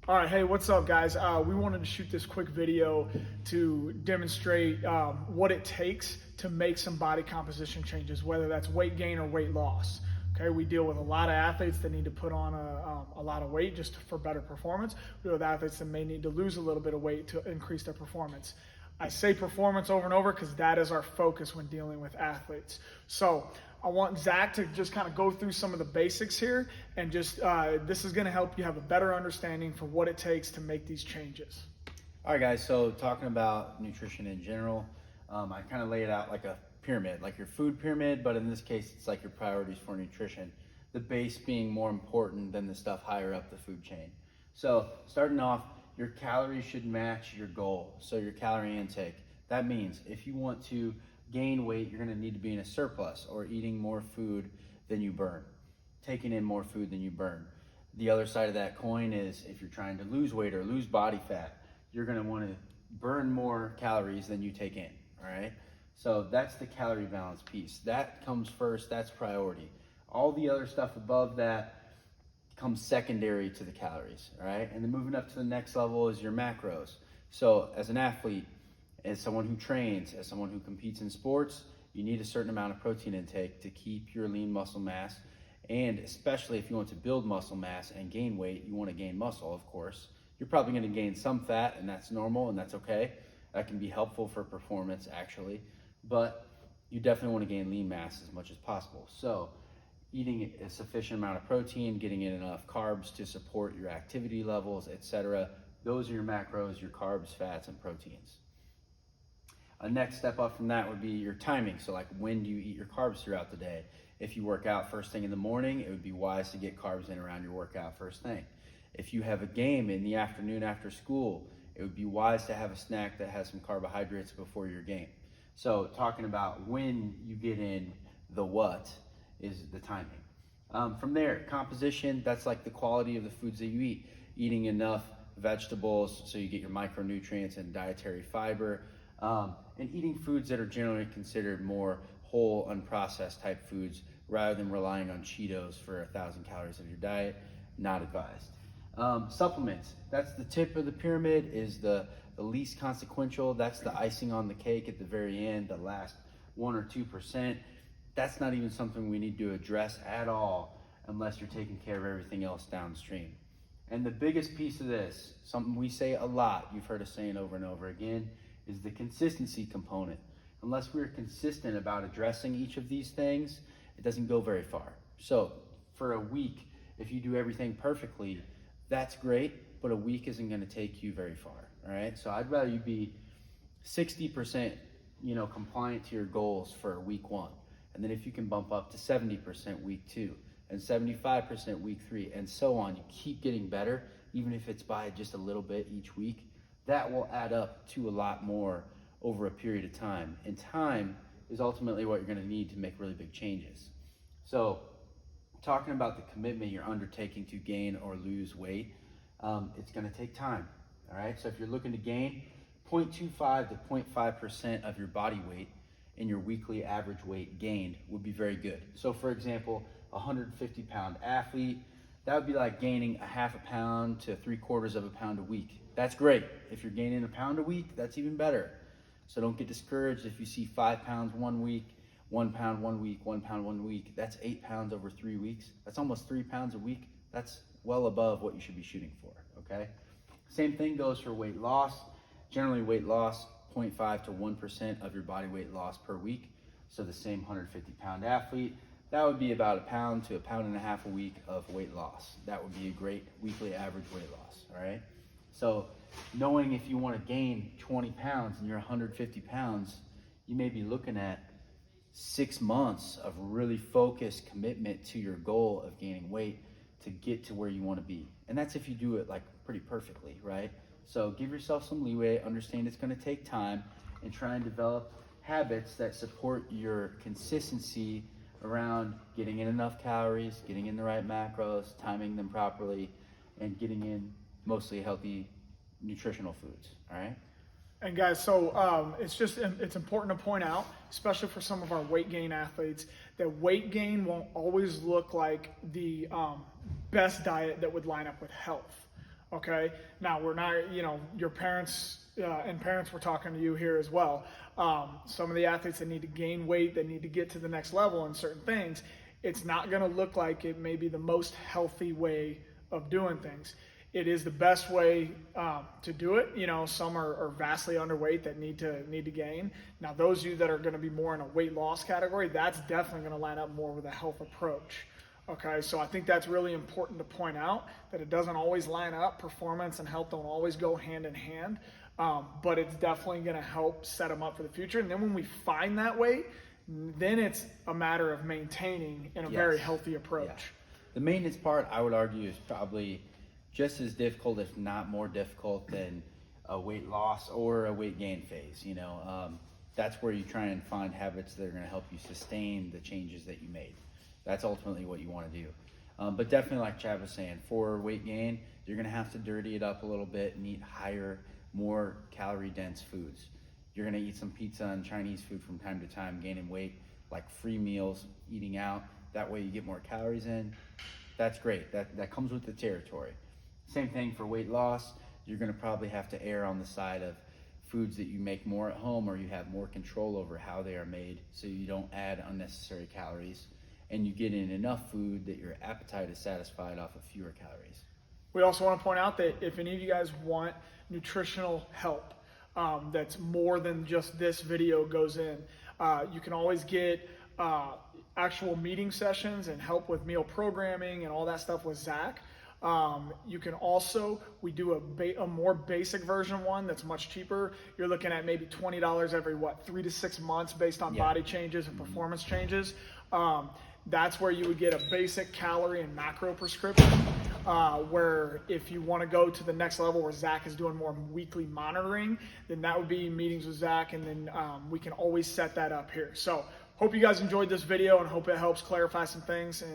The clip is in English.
All right, hey, what's up, guys? We wanted to shoot this quick video to demonstrate what it takes to make some body composition changes, whether that's weight gain or weight loss. Okay, we deal with a lot of athletes that need to put on a lot of weight just for better performance. We deal with athletes that may need to lose a little bit of weight to increase their performance. I say performance over and over because that is our focus when dealing with athletes. So I want Zach to just kind of go through some of the basics here, and just this is going to help you have a better understanding for what it takes to make these changes. All right, guys, so talking about nutrition in general, I kind of lay it out like a pyramid, like your food pyramid, but in this case, it's like your priorities for nutrition. The base being more important than the stuff higher up the food chain. So starting off, your calories should match your goal. So your calorie intake. That means if you want to gain weight, you're gonna need to be in a surplus or eating more food than you burn, taking in more food than you burn. The other side of that coin is if you're trying to lose weight or lose body fat, you're gonna wanna burn more calories than you take in, all right? So that's the calorie balance piece. That comes first, that's priority. All the other stuff above that comes secondary to the calories, all right? And then moving up to the next level is your macros. So as an athlete, as someone who trains, as someone who competes in sports, you need a certain amount of protein intake to keep your lean muscle mass. And especially if you want to build muscle mass and gain weight, you want to gain muscle, of course. You're probably going to gain some fat, and that's normal, and that's okay. That can be helpful for performance, actually. But you definitely want to gain lean mass as much as possible. So eating a sufficient amount of protein, getting in enough carbs to support your activity levels, etc. Those are your macros, your carbs, fats, and proteins. A next step up from that would be your timing. So like, when do you eat your carbs throughout the day? If you work out first thing in the morning, it would be wise to get carbs in around your workout first thing. If you have a game in the afternoon after school, it would be wise to have a snack that has some carbohydrates before your game. So talking about when you get in the what is the timing. From there, composition, that's like the quality of the foods that you eat. Eating enough vegetables so you get your micronutrients and dietary fiber. And eating foods that are generally considered more whole, unprocessed type foods rather than relying on Cheetos for 1,000 calories of your diet, not advised. Supplements, that's the tip of the pyramid, is the least consequential. That's the icing on the cake at the very end, the last 1 or 2%. That's not even something we need to address at all unless you're taking care of everything else downstream. And the biggest piece of this, something we say a lot, you've heard us saying over and over again, is the consistency component. Unless we're consistent about addressing each of these things, it doesn't go very far. So for a week, if you do everything perfectly, that's great, but a week isn't gonna take you very far, all right? So I'd rather you be 60% compliant to your goals for week 1. And then if you can bump up to 70% week 2 and 75% week 3 and so on, you keep getting better, even if it's by just a little bit each week, that will add up to a lot more over a period of time. And time is ultimately what you're gonna need to make really big changes. So talking about the commitment you're undertaking to gain or lose weight, it's gonna take time, all right? So if you're looking to gain 0.25 to 0.5% of your body weight in your weekly average weight gained would be very good. So for example, a 150-pound athlete, that would be like gaining a half a pound to 3/4 of a pound a week. That's great. If you're gaining a pound a week, that's even better. So don't get discouraged if you see 5 pounds 1 week, 1 pound 1 week, 1 pound 1 week. That's 8 pounds over 3 weeks. That's almost 3 pounds a week. That's well above what you should be shooting for, okay? Same thing goes for weight loss. Generally weight loss, 0.5 to 1% of your body weight loss per week. So the same 150-pound athlete, that would be about 1 pound to 1.5 pounds a week of weight loss. That would be a great weekly average weight loss, all right? So knowing if you want to gain 20 pounds and you're 150 pounds, you may be looking at 6 months of really focused commitment to your goal of gaining weight to get to where you want to be. And that's if you do it like pretty perfectly, right? So give yourself some leeway, understand it's going to take time, and try and develop habits that support your consistency around getting in enough calories, getting in the right macros, timing them properly, and getting in mostly healthy nutritional foods, all right? And guys, so it's important to point out, especially for some of our weight gain athletes, that weight gain won't always look like the best diet that would line up with health. Okay, now we're not, your parents and parents were talking to you here as well. Some of the athletes that need to gain weight, that need to get to the next level in certain things, it's not going to look like it may be the most healthy way of doing things. It is the best way to do it. Some are vastly underweight that need to gain. Now, those of you that are going to be more in a weight loss category, that's definitely going to line up more with a health approach. Okay, so I think that's really important to point out, that it doesn't always line up. Performance and health don't always go hand in hand, but it's definitely going to help set them up for the future. And then when we find that weight, then it's a matter of maintaining in a very healthy approach. Yeah. The maintenance part, I would argue, is probably just as difficult, if not more difficult, than a weight loss or a weight gain phase. That's where you try and find habits that are going to help you sustain the changes that you made. That's ultimately what you want to do. But definitely, like Chad was saying, for weight gain, you're going to have to dirty it up a little bit and eat higher, more calorie-dense foods. You're going to eat some pizza and Chinese food from time to time, gaining weight, like free meals, eating out. That way you get more calories in. That's great. That comes with the territory. Same thing for weight loss. You're going to probably have to err on the side of foods that you make more at home, or you have more control over how they are made, so you don't add unnecessary calories, and you get in enough food that your appetite is satisfied off of fewer calories. We also want to point out that if any of you guys want nutritional help, that's more than just this video goes in, you can always get actual meeting sessions and help with meal programming and all that stuff with Zach. You can also, we do a more basic version one that's much cheaper. You're looking at maybe $20 every 3 to 6 months based on body changes and performance changes. That's where you would get a basic calorie and macro prescription, where if you want to go to the next level where Zach is doing more weekly monitoring, then that would be meetings with Zach, and then we can always set that up here. So hope you guys enjoyed this video and hope it helps clarify some things. And